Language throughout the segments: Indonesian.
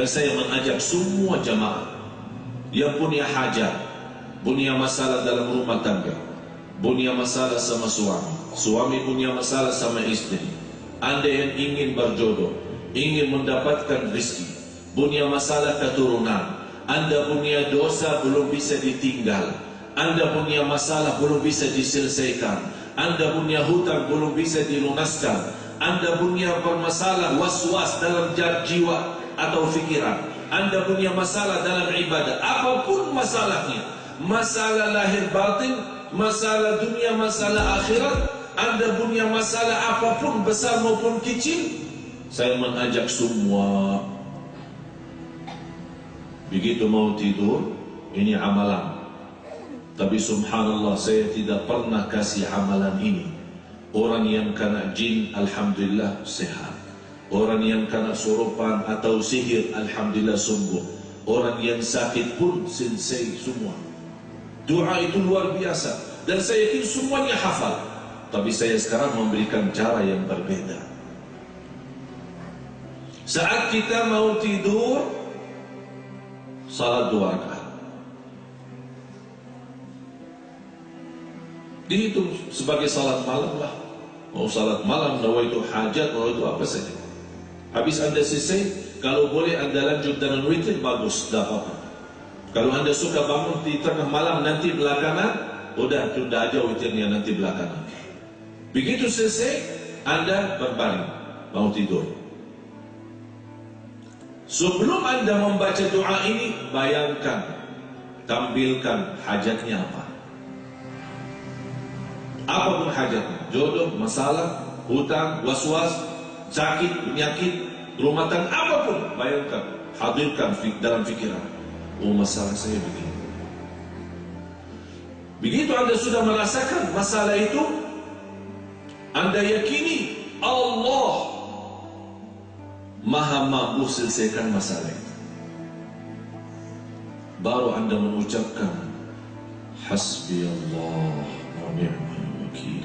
Dan saya mengajak semua jamaah yang punya hajat, punya masalah dalam rumah tangga, punya masalah sama suami, suami punya masalah sama istri, Anda yang ingin berjodoh, ingin mendapatkan rezeki, punya masalah keturunan, Anda punya dosa belum bisa ditinggal, Anda punya masalah belum bisa diselesaikan, Anda punya hutang belum bisa dilunaskan, Anda punya permasalah was-was dalam jiwa atau fikiran, Anda punya masalah dalam ibadah, apapun masalahnya, masalah lahir batin, masalah dunia, masalah akhirat, Anda punya masalah apapun besar maupun kecil, saya mengajak semua. Begitu mau tidur, ini amalan. Tapi subhanallah, saya tidak pernah kasih amalan ini. Orang yang kena jin, alhamdulillah sehat. Orang yang kena surupan atau sihir, alhamdulillah sembuh. Orang yang sakit pun selesai semua. Doa itu luar biasa. Dan saya yakin semuanya hafal. Tapi saya sekarang memberikan cara yang berbeda. Saat kita mau tidur, salat 2 rakaat. Dihitung sebagai salat malam lah. Mau salat malam, nawaitu hajat, nawaitu apa saja. Habis Anda selesai, kalau boleh Anda lanjut dengan witir, bagus, tidak apa-apa. Kalau Anda suka bangun di tengah malam nanti belakangan, udah tunda aja witirnya nanti belakangan. Begitu selesai, Anda berbaring, mau tidur. Sebelum Anda membaca doa ini, bayangkan, tampilkan hajatnya apa. Apapun hajatnya, jodoh, masalah, hutang, was-was, sakit, penyakit, rumah tangga, apapun, bayangkan, hadirkan dalam fikiran. Oh, masalah saya begini. Begitu Anda sudah merasakan masalah itu, Anda yakini Allah Maha mampu selesaikan masalah itu. Baru Anda mengucapkan Hasbi Allah wa ni'mal wakil.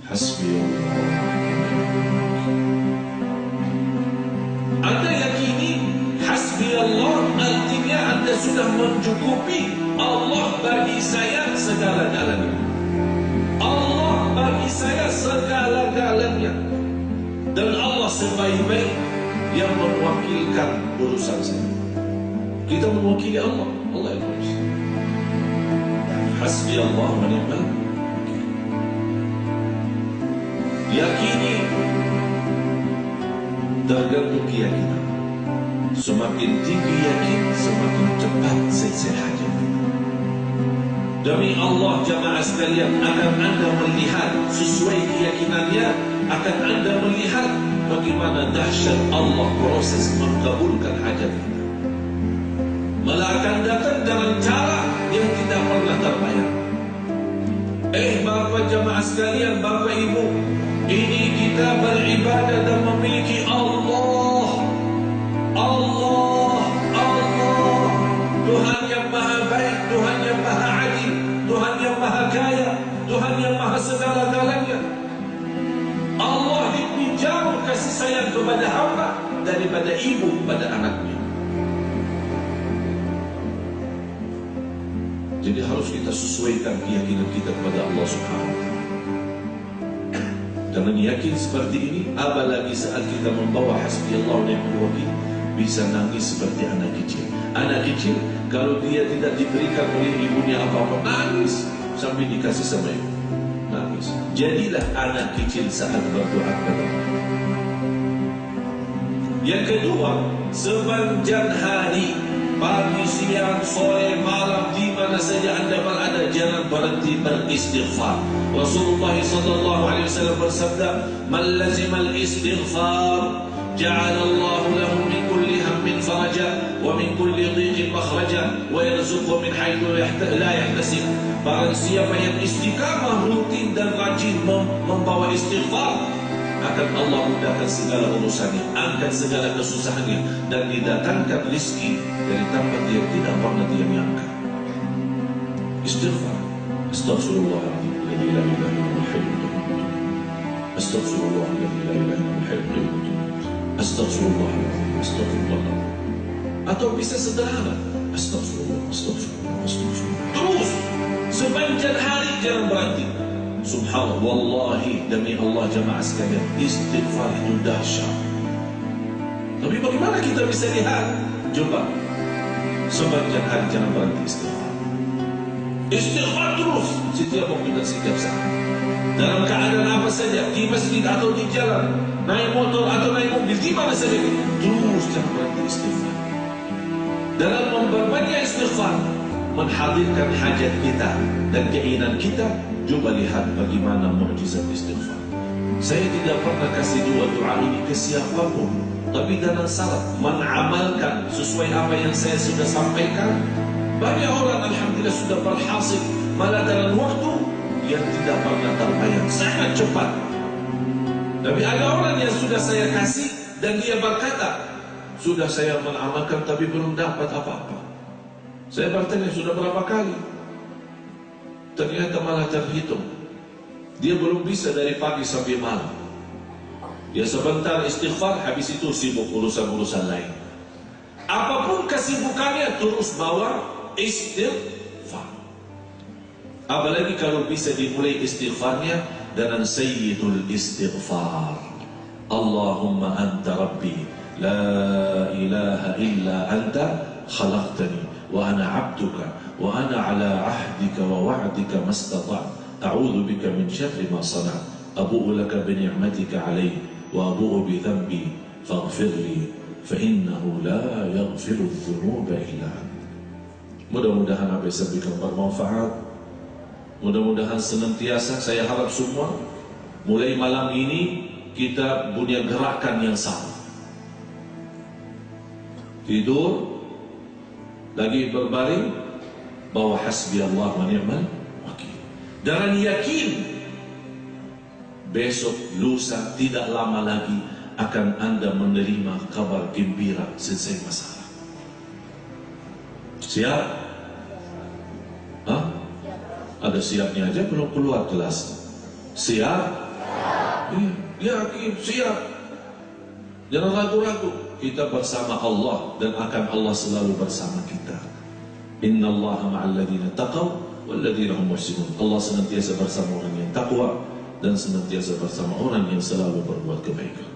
Hasbi Allah. Anda yakini Hasbi Allah artinya Anda sudah mencukupi. Allah bagi saya segala-galanya. Allah bagi saya segala-galanya. Dan Allah sebaik-baik yang mewakilkan urusan saya. Kita mewakili Allah. Allah yang urus. Hasbi Allah wa ni'mal wakil. Yakini, tergantung keyakinan. Semakin tinggi yakin, semakin cepat selesai hajat. Demi Allah jamaah sekalian, akan Anda melihat sesuai keyakinannya, akan Anda melihat bagaimana dahsyat Allah proses mengabulkan hajat kita. Malah akan datang dengan cara yang tidak pernah terbayang. Bapak jamaah sekalian, Bapak Ibu, ini kita beribadah dan memiliki Allah. Allah, Allah, Tuhan yang maha baik, Tuhan yang maha adil, Tuhan yang maha kaya, Tuhan yang maha segala-galanya. Allah lebih jauh kasih sayang kepada hamba daripada ibu pada anaknya. Jadi harus kita sesuaikan keyakinan kita kepada Allah Subhanahu wa Ta'ala. Dengan yakin seperti ini, apalagi saat kita membawa hasbi Allah wa ni'mal wakil, bisa nangis seperti anak kecil. Anak kecil kalau dia tidak diberikan oleh ibunya apa-apa, nangis sampai dikasih sama ibu. Nangis. Jadilah anak kecil saat berdoa kepada Allah. Yang kedua, sepanjang hari, pagi, siang, sore, malam, di mana saja Anda berada, jangan berhenti beristighfar. Rasulullah SAW bersabda, "Man lazimal istighfar, ja'ala Allah lahu min kulli hammin faraja, wa min kulli dhiqin makhraja, wa yarzuqhu min haitsu la yahtasib." Barang siapa yang istiqamah, rutin dan rajin membawa istighfar, akan Allah mudahkan segala urusannya, angkat segala kesusahannya, dan didatangkan rezeki dari tempat yang tidak pernah dia nyangka. Istighfar. Astaghfirullahaladzim, la ilaha illallah, hayyul qayyum. Astaghfirullahaladzim, la ilaha illallah, hayyul qayyum. Astagfirullah, astagfirullah. Atau bisa sederhana, astagfirullah, astagfirullah, astagfirullah. Terus sepanjang hari jangan berhenti. Subhanallah, wallahi demi Allah jamaah sekalian, istighfar itu dahsyat. Tapi bagaimana kita bisa lihat? Coba sepanjang hari jangan berhenti istighfar. Istighfar terus setiap waktu dan setiap saat. Dalam keadaan apa saja, di masjid atau di jalan, naik motor atau naik mobil, di mana saja, terus jangan berhenti istighfar. Dalam memperbanyak istighfar, menghadirkan hajat kita dan keinginan kita. Coba lihat bagaimana mukjizat istighfar. Saya tidak pernah kasih doa ini ke siapapun, tapi dalam salat mengamalkan sesuai apa yang saya sudah sampaikan, banyak orang alhamdulillah sudah berhasil, malah dalam waktu yang tidak pernah terbayang, sangat cepat. Tapi ada orang yang sudah saya kasih dan dia berkata, sudah saya mengamalkan tapi belum dapat apa-apa. Saya bertanya, sudah berapa kali? Ternyata malah terhitung. Dia belum bisa dari pagi sampai malam. Dia sebentar istighfar, habis itu sibuk urusan-urusan lain. Apapun kesibukannya terus bawa istighfar. Apalagi kalau bisa dimulai istighfarnya dengan sayyidul istighfar. Allahumma anta rabbi, la ilaha illa anta khalaqtani wa ana abduka wa ana ala ahdika wa wa'dika mastata'tu a'udzu bika min syarri ma sana'tu abu'u laka bi ni'matika 'alayya wa abu'u bi dhanbi faghfir li fa innahu la yaghfiru dzunuba illa anta. Mudah-mudahan apa yang saya sampaikan bermanfaat. Mudah-mudahan senantiasa saya harap semua mulai malam ini kita punya gerakan yang sama. Tidur lagi berbaring, bahwa hasbi Allah wa ni'mal wakil. Dan yakin besok lusa tidak lama lagi akan Anda menerima kabar gembira selesai masalah. Siap? Hah? Ada siapnya aja belum keluar kelas. Siap? Yakin, siap. Jangan ragu-ragu. Kita bersama Allah dan akan Allah selalu bersama kita. Inna Allah ma'al ladhina taqaw wal ladhina hum muhsinun. Allah senantiasa bersama orang yang takwa dan senantiasa bersama orang yang selalu berbuat kebaikan.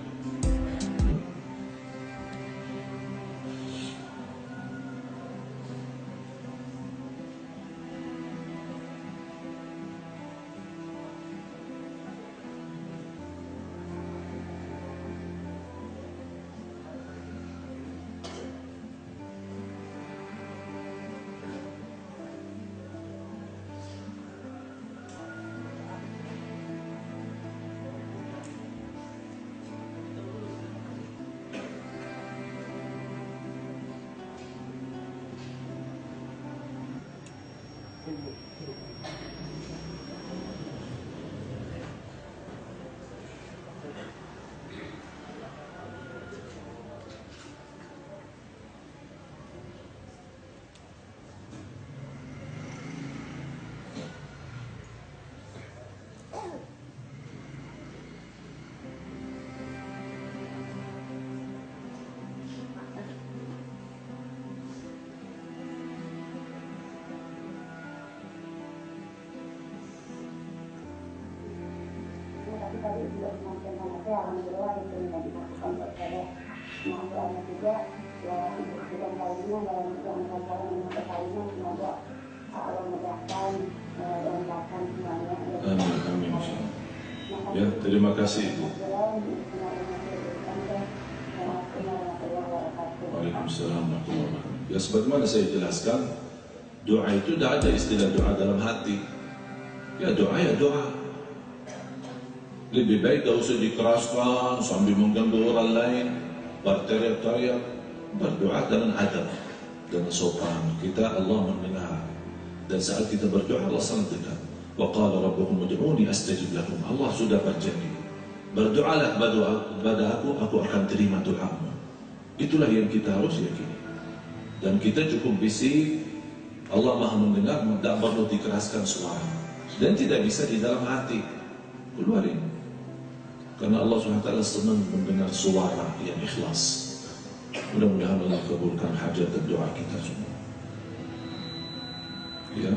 Tadi juga menyampaikan saya alhamdulillah itu yang dilakukan buat saya. Semoga juga ya untuk sidang kalinya dalam sidang kalian yang kalinya semoga Allah mudahkan dan bahkan semuanya. Amin. Ya, terima kasih. Waalaikumsalam warahmatullahi wabarakatuh. Ya, sebagaimana saya jelaskan, doa itu tidak ada istilah doa dalam hati. Ya doa. Lebih baik tidak usah dikeraskan sambil mengganggu orang lain, berteriak-teriak. Berdoa dengan adab, dengan sopan. Kita Allah mendengar. Dan saat kita berdoa Allah sangat dekat. Wa qala rabbukum ud'uni astajib lakum. Allah sudah berjanji, berdoalah kepada aku akan terima doamu. Itulah yang kita harus yakini. Dan kita cukup bisik, Allah Maha mendengar, tidak perlu dikeraskan suara. Dan tidak bisa di dalam hati. Keluarin. Karena Allah SWT senang mendengar suara yang ikhlas. Mudah-mudahan Allah kabulkan hajat dan doa kita semua. Ya.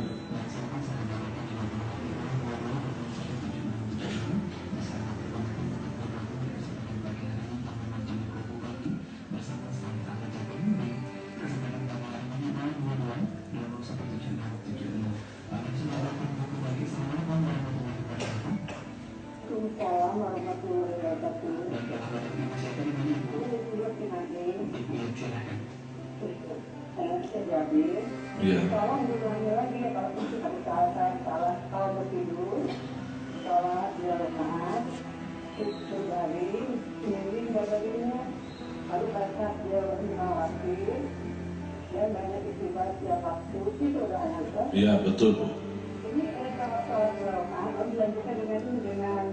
Assalamualaikum warahmatullahi wabarakatuh. Ya. Tolong diulangi lagi ya kalau itu salah kalau bertidur, sholat 2 rakaat, berbaring, miring badannya, lalu baca 5 waktu, dan banyak istighfar setiap waktu, itu udah ada. Ya, betul. Ini kalau sholat 2 rakaat, kalau dilanjutkan dengan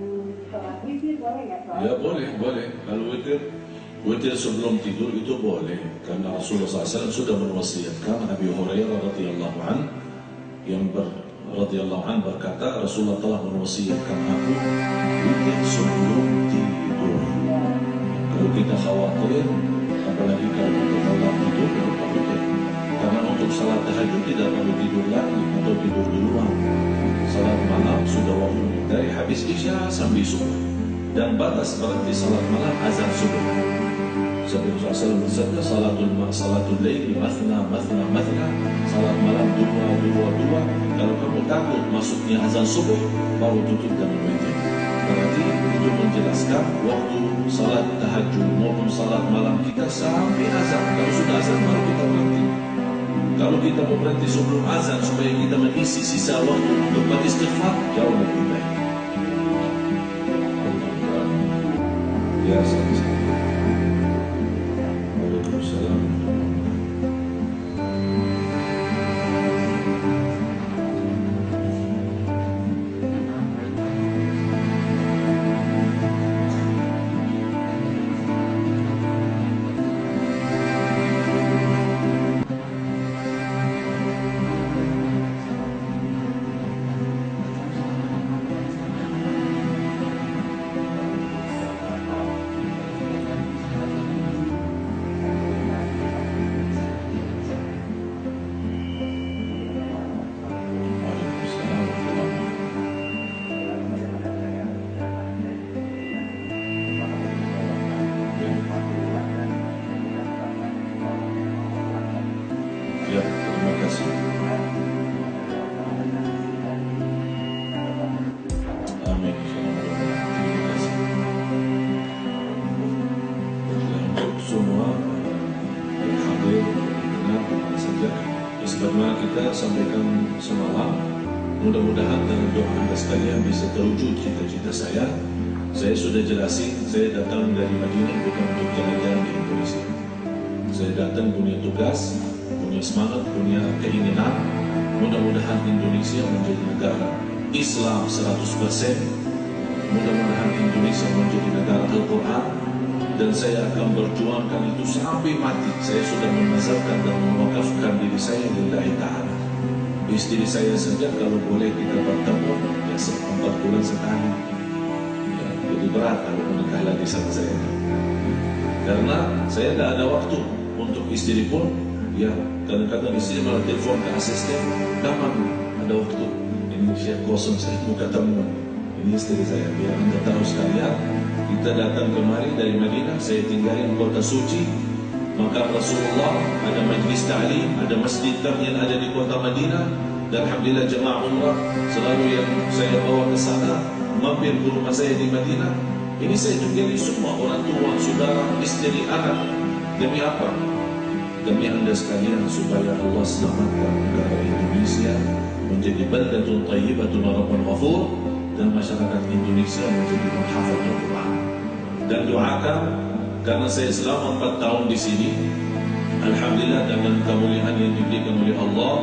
sholat witir boleh nggak? Ya boleh. Kalau witir sebelum tidur itu boleh, karena Rasulullah SAW sudah mewasiatkan. Abi Hurairah radhiyallahu an berkata, Rasulullah telah mewasiatkan aku witir sebelum tidur. Kalau kita khawatir, apalagi kalau kita malam tidur, lupa witir. Karena untuk salat tahajud tidak perlu tidur lagi atau tidur duluan. Salat malam sudah waktu dari habis isya sampai subuh, dan batas berhenti salat malam azan subuh. Sebelum Rasulullah bersabda, salatul laili mathna. Salat malam dua. Kalau kamu takut masuknya azan subuh, baru tutup dengan witir. Berarti itu menjelaskan waktu salat tahajud maupun salat malam kita sampai azan. Kalau sudah azan baru kita berhenti. Kalau kita mau berhenti sebelum azan supaya kita mengisi sisa waktu untuk beristighfar, jauh lebih baik. Ya, sama-sama. Waalaikumsalam. Ya, terima kasih. Amin. Terima kasih. Untuk semua yang hadir dengar saja, sebagaimana kita sampaikan semalam, mudah-mudahan dengan doa Anda sekalian bisa terwujud cita-cita saya. Saya sudah jelasin, saya datang dari Madinah bukan untuk jalan-jalan di Indonesia. Saya datang punya tugas, punya semangat, punya keinginan. Mudah-mudahan Indonesia menjadi negara Islam 100%. Mudah-mudahan Indonesia menjadi negara Al-Quran. Dan saya akan berjuangkan itu sampai mati. Saya sudah menazarkan dan mewakafkan diri saya lillahi ta'ala. Istri saya saja kalau boleh kita bertemu ya 4 bulan sekali. Ya, jadi berat kalau menikah lagi sama saya. Karena saya tidak ada waktu untuk istri pun. Ya, kadang-kadang istri malah telepon ke asisten, kapan ada waktu? Ini saya kosong, saya mau ketemu. Ini istri saya, biar Anda tahu sekalian. Kita datang kemari dari Madinah, saya tinggalin kota suci. Maka Rasulullah, ada majlis ta'lim, ada masjid yang ada di kota Madinah. Dan Alhamdulillah jemaah umrah selalu yang saya bawa ke sana, mampir ke rumah saya di Madinah. Ini saya tinggali semua orang tua, saudara, istri, anak. Demi apa? Demi Anda sekalian supaya Allah selamatkan negara Indonesia menjadi baldatun thayyibatun wa rabbun ghafur, dan masyarakat Indonesia menjadi menghafal Al-Quran. Dan doakan, karena saya selama 4 tahun di sini, alhamdulillah dengan kemuliaan yang diberikan oleh Allah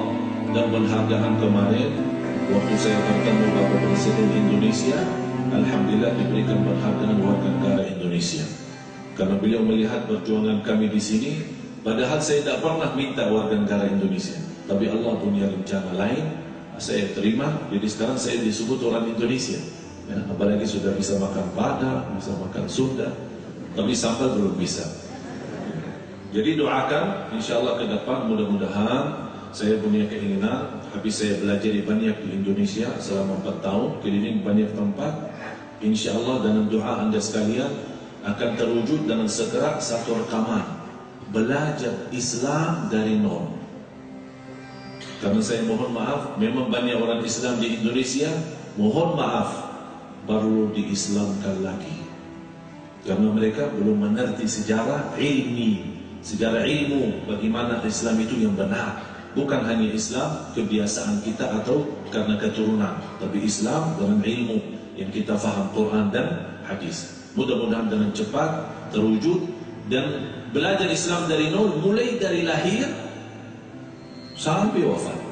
dan penghargaan kemarin waktu saya bertemu Bapak Presiden Indonesia, alhamdulillah diberikan penghargaan warga negara Indonesia. Karena beliau melihat perjuangan kami di sini. Padahal saya tidak pernah minta warga negara Indonesia, tapi Allah punya rencana lain. Saya terima, jadi sekarang saya disebut orang Indonesia. Ya, apalagi sudah bisa makan Padang, bisa makan Sunda, tapi sambal belum bisa. Jadi doakan, insya Allah ke depan mudah-mudahan saya punya keinginan, habis saya belajar banyak di Indonesia selama 4 tahun, keliling banyak tempat, insya Allah dengan doa anda sekalian akan terwujud dengan segera satu rekaman belajar Islam dari nol. Karena saya mohon maaf, memang banyak orang Islam di Indonesia, mohon maaf, baru diislamkan lagi karena mereka belum mengerti sejarah ilmu bagaimana Islam itu yang benar. Bukan hanya Islam kebiasaan kita atau karena keturunan, tapi Islam dengan ilmu yang kita faham Quran dan hadis. Mudah-mudahan dengan cepat terwujud dan belajar Islam dari nol, mulai dari lahir sampai wafat.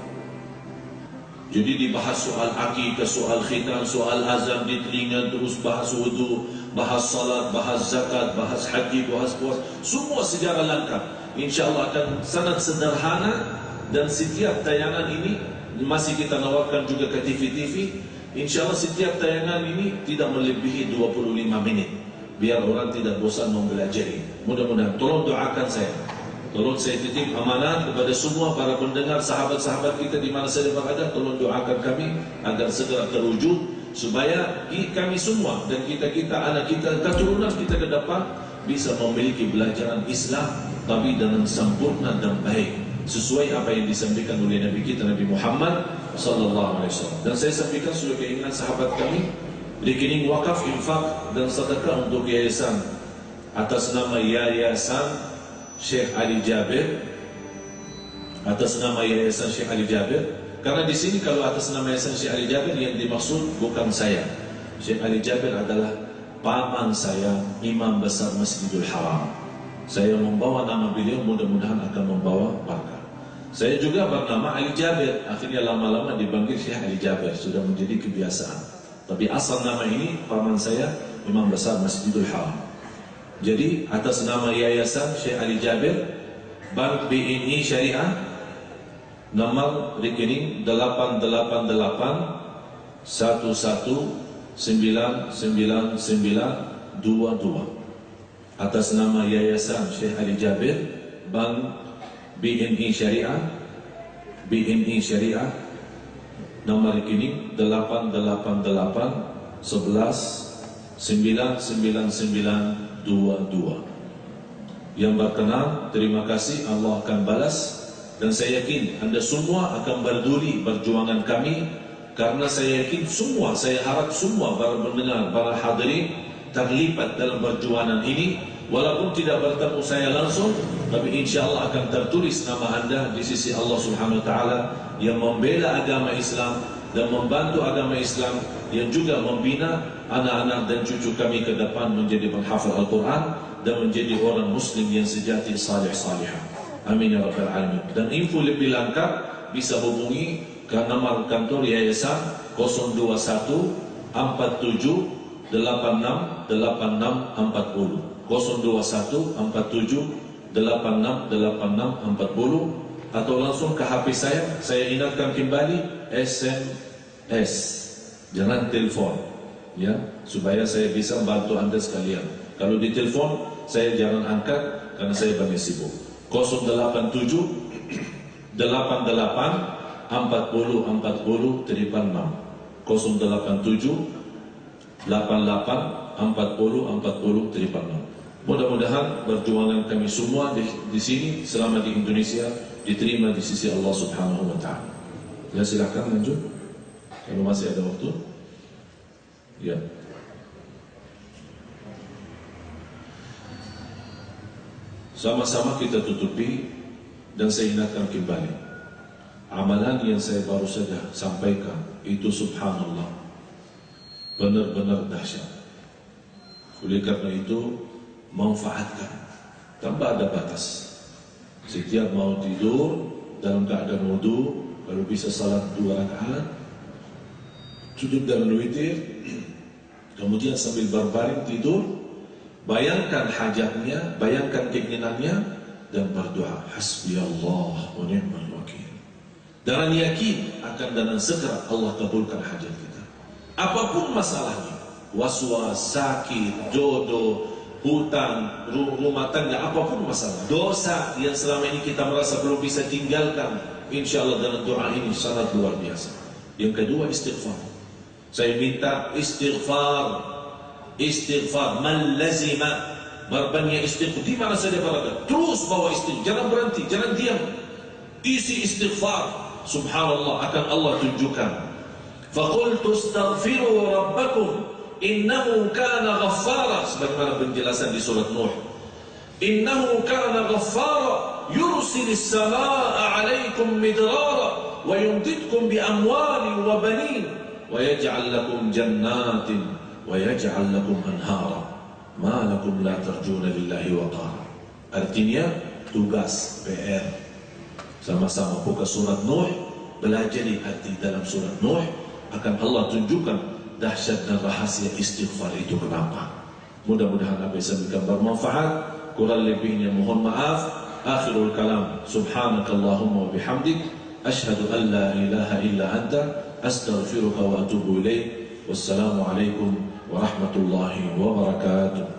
Jadi dibahas soal akikah, soal khitan, soal azan di telinga, terus bahas wudu, bahas salat, bahas zakat, bahas haji, bahas puasa, semua sejarah lengkap. InsyaAllah akan sangat sederhana dan setiap tayangan ini masih kita nawarkan juga ke TV-TV. InsyaAllah setiap tayangan ini tidak melebihi 25 menit biar orang tidak bosan mempelajari. Mudah-mudahan tolong doakan saya. Tolong saya titip amanah kepada semua para pendengar, sahabat-sahabat kita di mana saja berada, tolong doakan kami agar segera terwujud supaya kami semua dan kita-kita, anak kita, keturunan kita ke depan bisa memiliki pelajaran Islam tapi dengan sempurna dan baik sesuai apa yang disampaikan oleh Nabi kita Nabi Muhammad sallallahu alaihi wasallam. Dan saya sampaikan sudah keinginan sahabat kami rekening wakaf, infak dan sedekah untuk yayasan atas nama Yayasan Syekh Ali Jabir, atas nama Yayasan Syekh Ali Jabir. Karena di sini kalau atas nama Yayasan Syekh Ali Jabir yang dimaksud bukan saya. Syekh Ali Jabir adalah paman saya, Imam Besar Masjidil Haram. Saya membawa nama beliau, mudah-mudahan akan membawa berkah. Saya juga bernama Ali Jabir, akhirnya lama-lama dipanggil Syekh Ali Jabir, sudah menjadi kebiasaan. Tapi asal nama ini paman saya, Imam Besar Masjidil Haram. Jadi atas nama Yayasan Syekh Ali Jabir, Bank BNI Syariah, nomor rekening 88811999922. Atas nama Yayasan Syekh Ali Jabir, Bank BNI Syariah, nomor rekening 88811999922. Yang berkenan, terima kasih, Allah akan balas. Dan saya yakin anda semua akan berduli perjuangan kami, karena saya yakin semua, saya harap semua para pendengar, para hadirin terlibat dalam perjuangan ini. Walaupun tidak bertemu saya langsung, tapi insyaAllah akan tertulis nama anda di sisi Allah Subhanahu Wa Taala yang membela agama Islam dan membantu agama Islam, yang juga membina anak-anak dan cucu kami ke depan menjadi penghafal Al-Quran dan menjadi orang Muslim yang sejati, salih-salihah. Amin ya Rabbal Alamin. Dan info lebih lengkap bisa hubungi ke nomor kantor Yayasan 021 47 86 86 40 021 47 86 86 40, atau langsung ke HP saya ingatkan kembali SMS, jangan telepon ya, supaya saya bisa membantu anda sekalian. Kalau di telepon saya jangan angkat karena saya banyak sibuk. 087 88 40 40 36 087 88 40 40 36. Mudah-mudahan perjuangan kami semua di sini selama di Indonesia diterima di sisi Allah Subhanahu Wa Taala. Ya, silakan lanjut kalau masih ada waktu. Ya. Sama-sama kita tutupi dan saya ingatkan kembali. Amalan yang saya baru saja sampaikan itu subhanallah benar-benar dahsyat. Oleh karena itu manfaatkan tanpa ada batas. Setiap mau tidur dalam keadaan wudu, kalau bisa salat 2 rakaat, sujud dan witir, kemudian sambil berbaring tidur, bayangkan hajatnya, bayangkan keinginannya, dan berdoa hasbiyallah wa ni'mal wakil. Dan yakin akan dengan segera Allah kabulkan hajat kita. Apapun masalahnya, waswas, sakit, jodoh, hutang, rumah tangga, apapun masalah, dosa yang selama ini kita merasa belum bisa tinggalkan, insya Allah dalam doa ini sangat luar biasa. Yang kedua, istighfar. Saya minta istighfar. Istighfar, man lazima, berbanyak istighfar di mana saja berada, terus bawa istighfar, jangan berhenti, jangan diam, isi istighfar. Subhanallah, akan Allah tunjukkan. Faqultu astaghfiru rabbakum innahu kana ghaffara, sebagaimana penjelasan di surat Nuh. Innahu kana ghaffara yursilis samaa'a 'alaikum midrara wa yumdidkum bi amwalin wa banin wa yaj'al lakum jannatin wa yaj'al lakum anhara ma lakum la tarjuna lillahi waqara. Artinya tugas PR sama-sama buka surat Nuh, belajar arti dalam surat Nuh, akan Allah tunjukkan dahsyat dan rahasia istighfar itu kenapa. Mudah-mudahan apa yang saya berikan bermanfaat, kurang lebihnya mohon maaf. Akhirul kalam, subhanakallahumma wa bihamdik, asyhadu an la ilaha illa anta, astaghfiruka wa atubu ilaik. Wassalamu alaikum warahmatullahi wabarakatuh.